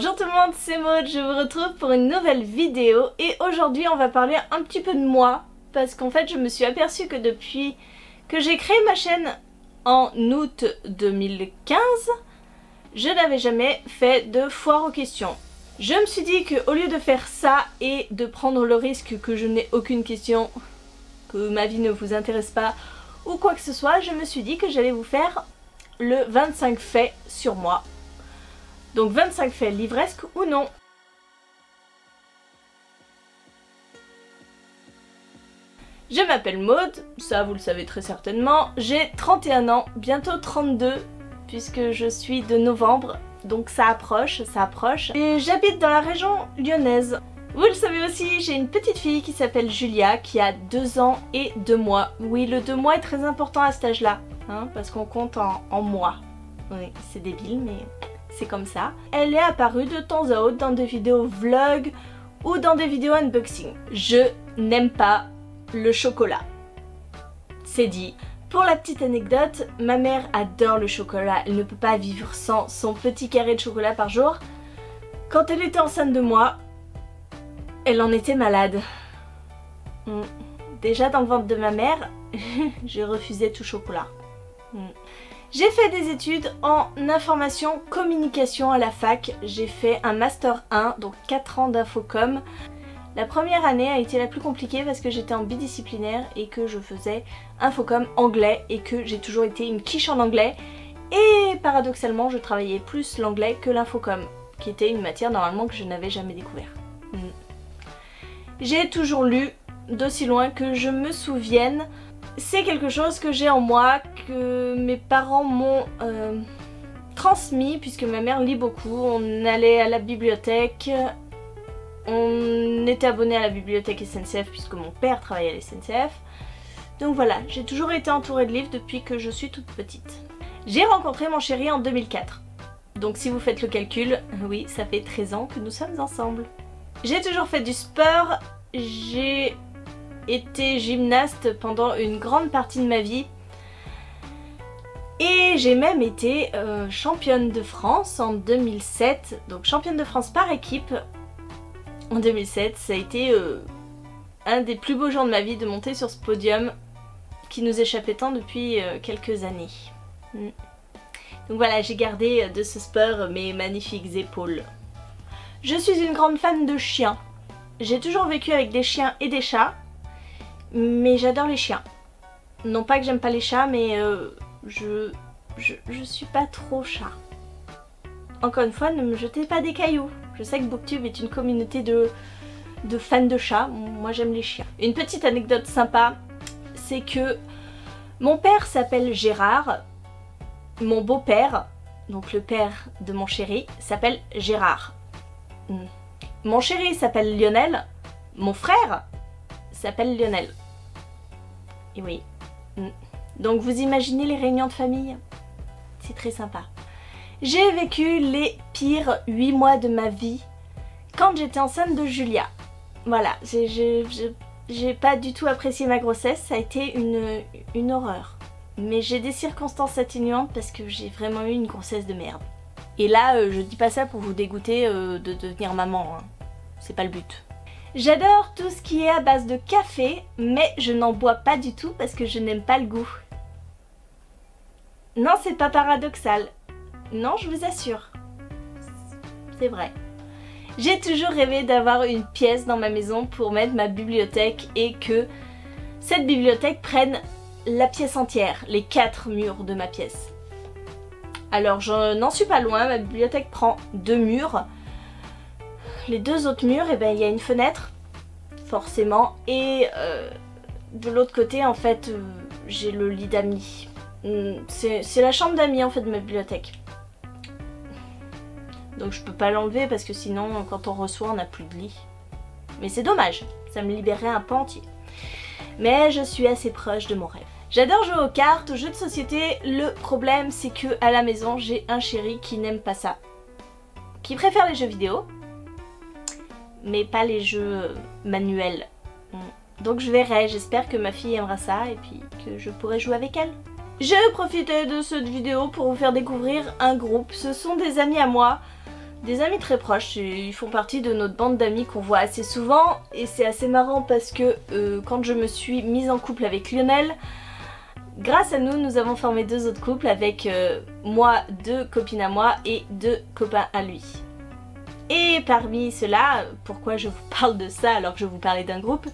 Bonjour tout le monde, c'est Maud, je vous retrouve pour une nouvelle vidéo et aujourd'hui on va parler un petit peu de moi parce qu'en fait je me suis aperçue que depuis que j'ai créé ma chaîne en août 2015, je n'avais jamais fait de foire aux questions. Je me suis dit qu'au lieu de faire ça et de prendre le risque que je n'ai aucune question, que ma vie ne vous intéresse pas ou quoi que ce soit, je me suis dit que j'allais vous faire le 25 faits sur moi. Donc 25 faits livresques ou non. Je m'appelle Maud, ça vous le savez très certainement. J'ai 31 ans, bientôt 32 puisque je suis de novembre. Donc ça approche. Et j'habite dans la région lyonnaise. Vous le savez aussi, j'ai une petite fille qui s'appelle Julia qui a 2 ans et 2 mois. Oui, le 2 mois est très important à cet âge-là, hein, parce qu'on compte en mois. Oui, c'est débile mais... c'est comme ça. Elle est apparue de temps à autre dans des vidéos vlog ou dans des vidéos unboxing. Je n'aime pas le chocolat. C'est dit. Pour la petite anecdote, ma mère adore le chocolat. Elle ne peut pas vivre sans son petit carré de chocolat par jour. Quand elle était enceinte de moi, elle en était malade. Déjà dans le ventre de ma mère, je refusais tout chocolat. J'ai fait des études en information communication à la fac. J'ai fait un master 1, donc 4 ans d'infocom. La première année a été la plus compliquée parce que j'étais en bidisciplinaire et que je faisais infocom anglais et que j'ai toujours été une quiche en anglais. Et paradoxalement, je travaillais plus l'anglais que l'infocom, qui était une matière normalement que je n'avais jamais découvert. J'ai toujours lu d'aussi loin que je me souvienne. C'est quelque chose que j'ai en moi, que mes parents m'ont transmis, puisque ma mère lit beaucoup. On allait à la bibliothèque, on était abonné à la bibliothèque SNCF puisque mon père travaillait à la SNCF. Donc voilà, j'ai toujours été entourée de livres depuis que je suis toute petite. J'ai rencontré mon chéri en 2004. Donc si vous faites le calcul, oui, ça fait 13 ans que nous sommes ensemble. J'ai toujours fait du sport, j'ai été gymnaste pendant une grande partie de ma vie et j'ai même été championne de France en 2007, donc championne de France par équipe en 2007. Ça a été un des plus beaux jours de ma vie de monter sur ce podium qui nous échappait tant depuis quelques années. Donc voilà, j'ai gardé de ce sport mes magnifiques épaules. Je suis une grande fan de chiens. J'ai toujours vécu avec des chiens et des chats. Mais j'adore les chiens. Non pas que j'aime pas les chats, mais je suis pas trop chat. Encore une fois, ne me jetez pas des cailloux. Je sais que Booktube est une communauté de fans de chats. Moi j'aime les chiens. Une petite anecdote sympa, c'est que mon père s'appelle Gérard. Mon beau-père, donc le père de mon chéri, s'appelle Gérard. Mon chéri s'appelle Lionel. Mon frère s'appelle Lionel. Et oui. Donc vous imaginez les réunions de famille? C'est très sympa. J'ai vécu les pires 8 mois de ma vie quand j'étais enceinte de Julia. Voilà, j'ai pas du tout apprécié ma grossesse, ça a été une horreur. Mais j'ai des circonstances atténuantes parce que j'ai vraiment eu une grossesse de merde. Et là, je dis pas ça pour vous dégoûter de devenir maman, hein. C'est pas le but. J'adore tout ce qui est à base de café, mais je n'en bois pas du tout parce que je n'aime pas le goût. Non, c'est pas paradoxal. Non, je vous assure. C'est vrai. J'ai toujours rêvé d'avoir une pièce dans ma maison pour mettre ma bibliothèque et que cette bibliothèque prenne la pièce entière, les 4 murs de ma pièce. Alors, je n'en suis pas loin, ma bibliothèque prend 2 murs. Les 2 autres murs, eh ben, il y a une fenêtre, forcément, et de l'autre côté, en fait, j'ai le lit d'amis. C'est la chambre d'amis, en fait, de ma bibliothèque. Donc je peux pas l'enlever parce que sinon, quand on reçoit, on n'a plus de lit. Mais c'est dommage, ça me libérerait un pan entier. Mais je suis assez proche de mon rêve. J'adore jouer aux cartes, aux jeux de société. Le problème, c'est que à la maison, j'ai un chéri qui n'aime pas ça. Qui préfère les jeux vidéo, mais pas les jeux manuels. Donc je verrai, j'espère que ma fille aimera ça et puis que je pourrai jouer avec elle. J'ai profité de cette vidéo pour vous faire découvrir un groupe. Ce sont des amis à moi des amis très proches, ils font partie de notre bande d'amis qu'on voit assez souvent et c'est assez marrant parce que quand je me suis mise en couple avec Lionel, grâce à nous, nous avons formé 2 autres couples avec moi, 2 copines à moi et 2 copains à lui. Et parmi ceux-là, pourquoi je vous parle de ça alors que je vous parlais d'un groupe?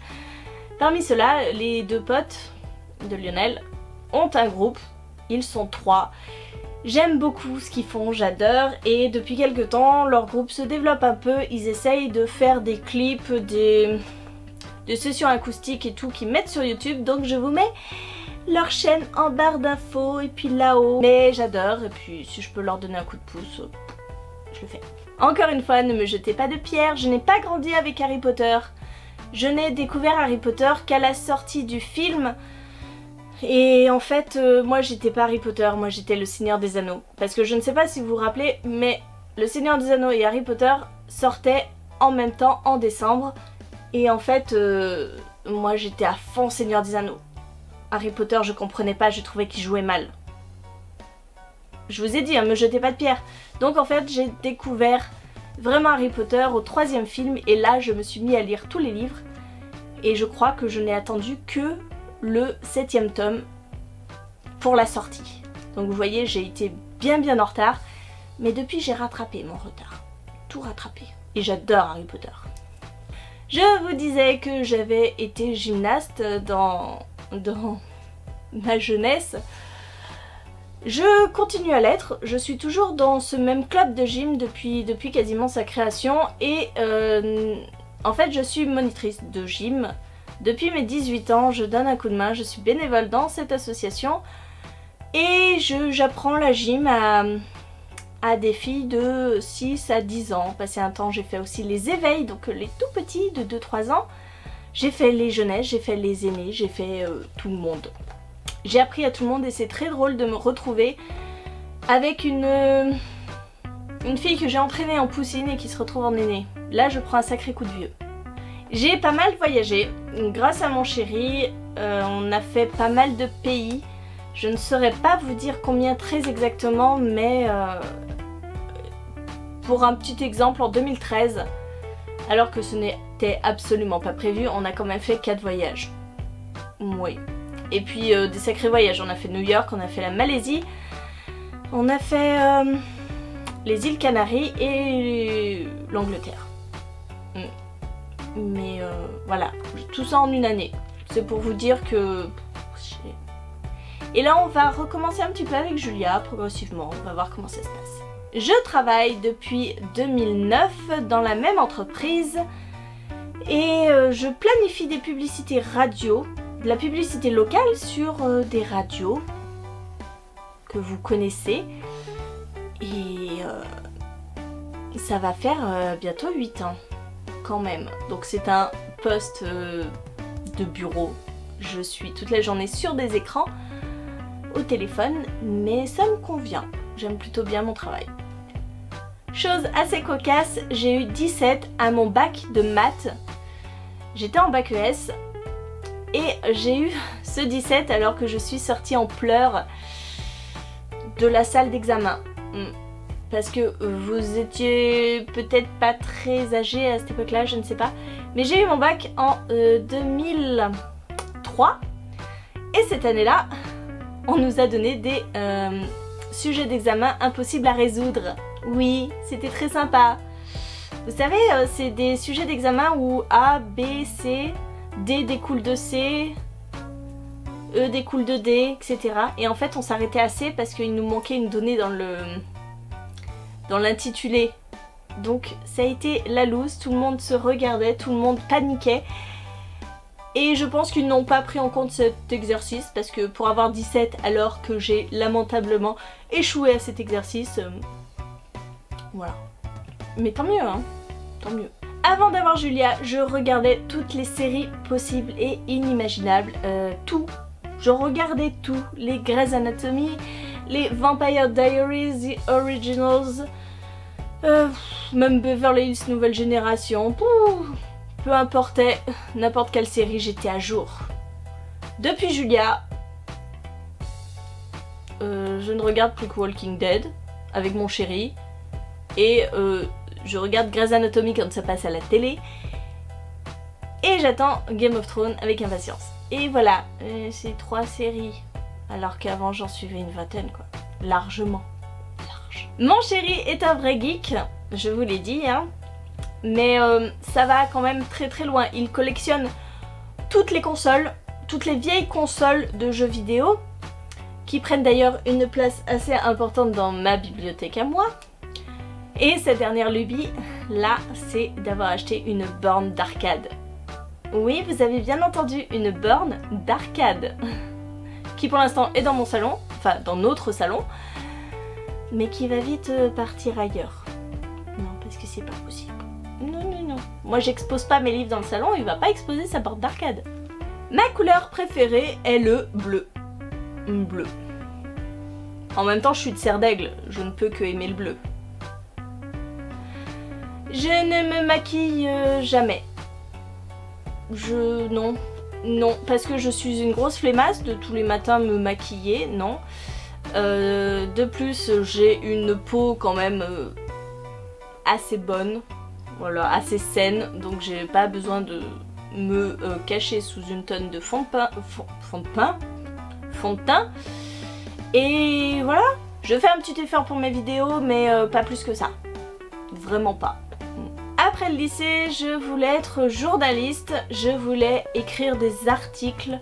Parmi ceux-là, les 2 potes de Lionel ont un groupe, ils sont 3. J'aime beaucoup ce qu'ils font, j'adore, et depuis quelques temps, leur groupe se développe un peu, ils essayent de faire des clips, des sessions acoustiques et tout qu'ils mettent sur YouTube, donc je vous mets leur chaîne en barre d'infos et puis là-haut. Mais j'adore, et puis si je peux leur donner un coup de pouce, je le fais. Encore une fois, ne me jetez pas de pierre, je n'ai pas grandi avec Harry Potter. Je n'ai découvert Harry Potter qu'à la sortie du film. Et en fait, moi j'étais pas Harry Potter, moi j'étais le Seigneur des Anneaux. Parce que je ne sais pas si vous vous rappelez, mais le Seigneur des Anneaux et Harry Potter sortaient en même temps en décembre. Et en fait, moi j'étais à fond Seigneur des Anneaux. Harry Potter, je comprenais pas, je trouvais qu'il jouait mal. Je vous ai dit, me jetez pas de pierre. Donc en fait, j'ai découvert vraiment Harry Potter au 3e film. Et là, je me suis mis à lire tous les livres. Et je crois que je n'ai attendu que le 7e tome pour la sortie. Donc vous voyez, j'ai été bien en retard, mais depuis j'ai rattrapé mon retard. Tout rattrapé. Et j'adore Harry Potter. Je vous disais que j'avais été gymnaste dans ma jeunesse. Je continue à l'être, je suis toujours dans ce même club de gym depuis quasiment sa création et en fait je suis monitrice de gym. Depuis mes 18 ans, je donne un coup de main, je suis bénévole dans cette association et j'apprends la gym à des filles de 6 à 10 ans. Passé un temps, j'ai fait aussi les éveils, donc les tout petits de 2-3 ans. J'ai fait les jeunesses, j'ai fait les aînés, j'ai fait tout le monde. J'ai appris à tout le monde et c'est très drôle de me retrouver avec une fille que j'ai entraînée en poussine et qui se retrouve en aînée. Là, je prends un sacré coup de vieux. J'ai pas mal voyagé, grâce à mon chéri, on a fait pas mal de pays. Je ne saurais pas vous dire combien très exactement, mais pour un petit exemple, en 2013, alors que ce n'était absolument pas prévu, on a quand même fait 4 voyages. Oui. Et puis des sacrés voyages, on a fait New York, on a fait la Malaisie, on a fait les îles Canaries et l'Angleterre. Mais voilà, tout ça en une année. C'est pour vous dire que... Et là on va recommencer un petit peu avec Julia, progressivement, on va voir comment ça se passe. Je travaille depuis 2009 dans la même entreprise et je planifie des publicités radio, de la publicité locale sur des radios que vous connaissez et ça va faire bientôt 8 ans. Quand même. Donc c'est un poste de bureau. Je suis toute la journée sur des écrans, au téléphone, mais ça me convient. J'aime plutôt bien mon travail. Chose assez cocasse, j'ai eu 17 à mon bac de maths. J'étais en bac ES et j'ai eu ce 17 alors que je suis sortie en pleurs de la salle d'examen. Parce que vous étiez peut-être pas très âgé à cette époque-là, je ne sais pas. Mais j'ai eu mon bac en 2003. Et cette année-là, on nous a donné des sujets d'examen impossibles à résoudre. Oui, c'était très sympa. Vous savez, c'est des sujets d'examen où A, B, C, D découle de C, E découle de D, etc. Et en fait, on s'arrêtait à C parce qu'il nous manquait une donnée dans l'intitulé. Donc ça a été la loose, tout le monde se regardait, tout le monde paniquait. Et je pense qu'ils n'ont pas pris en compte cet exercice parce que pour avoir 17 alors que j'ai lamentablement échoué à cet exercice, voilà. Mais tant mieux, hein, tant mieux. Avant d'avoir Julia, je regardais toutes les séries possibles et inimaginables, tout. Je regardais tout, les Grey's Anatomy, les Vampire Diaries, The Originals, même Beverly Hills Nouvelle Génération, peu importait, n'importe quelle série, j'étais à jour. Depuis Julia, je ne regarde plus que Walking Dead avec mon chéri. et je regarde Grey's Anatomy quand ça passe à la télé. Et j'attends Game of Thrones avec impatience. Et voilà, c'est 3 séries. Alors qu'avant j'en suivais une vingtaine quoi. Largement. Large. Mon chéri est un vrai geek, je vous l'ai dit hein. Mais ça va quand même très très loin. Il collectionne toutes les consoles, toutes les vieilles consoles de jeux vidéo, qui prennent d'ailleurs une place assez importante dans ma bibliothèque à moi. Et cette dernière lubie, là, c'est d'avoir acheté une borne d'arcade. Oui, vous avez bien entendu, une borne d'arcade. Qui pour l'instant est dans mon salon, enfin dans notre salon, mais qui va vite partir ailleurs. Non, parce que c'est pas possible. Non, non, non. Moi j'expose pas mes livres dans le salon, il va pas exposer sa borne d'arcade. Ma couleur préférée est le bleu. Bleu. En même temps, je suis de Serre d'Aigle, je ne peux que aimer le bleu. Je ne me maquille jamais. Non, parce que je suis une grosse flemmasse de tous les matins me maquiller, non. De plus, j'ai une peau quand même assez bonne, voilà, assez saine, donc j'ai pas besoin de me cacher sous une tonne de fond de teint. Et voilà, je fais un petit effort pour mes vidéos, mais pas plus que ça. Vraiment pas. Après le lycée, je voulais être journaliste, je voulais écrire des articles.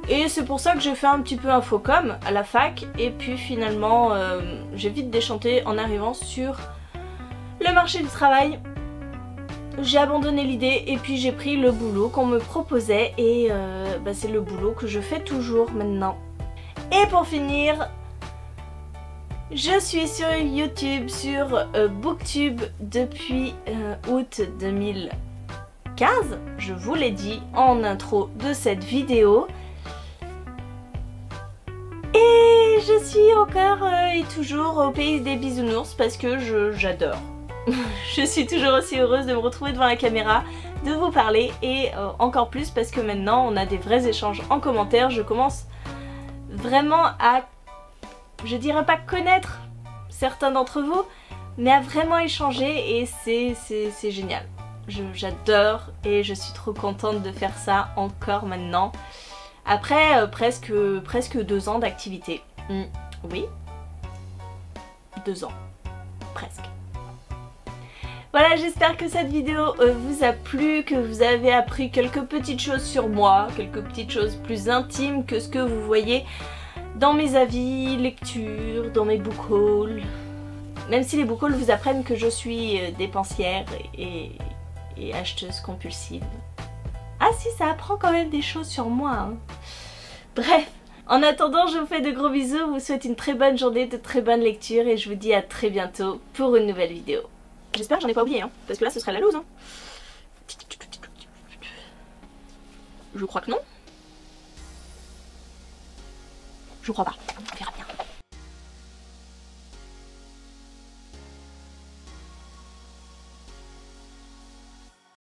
Et c'est pour ça que j'ai fait un petit peu infocom à la fac. Et puis finalement, j'ai vite déchanté en arrivant sur le marché du travail. J'ai abandonné l'idée et puis j'ai pris le boulot qu'on me proposait. Et c'est le boulot que je fais toujours maintenant. Et pour finir, je suis sur YouTube, sur Booktube depuis août 2015, je vous l'ai dit en intro de cette vidéo. Et je suis encore et toujours au pays des bisounours parce que j'adore. Je suis toujours aussi heureuse de me retrouver devant la caméra, de vous parler et encore plus parce que maintenant on a des vrais échanges en commentaire. Je commence vraiment à, je dirais pas connaître certains d'entre vous, mais à vraiment échanger et c'est génial. J'adore et je suis trop contente de faire ça encore maintenant. Après presque 2 ans d'activité. Oui, 2 ans, presque. Voilà, j'espère que cette vidéo vous a plu, que vous avez appris quelques petites choses sur moi, quelques petites choses plus intimes que ce que vous voyez dans mes avis, lectures, dans mes book hauls. Même si les book hauls vous apprennent que je suis dépensière et acheteuse compulsive. Ah si, ça apprend quand même des choses sur moi. Hein. Bref, en attendant, je vous fais de gros bisous, vous souhaite une très bonne journée, de très bonnes lectures et je vous dis à très bientôt pour une nouvelle vidéo. J'espère que j'en ai pas oublié, hein, parce que là ce serait la loose. Hein. Je crois que non. Je crois pas. On verra bien.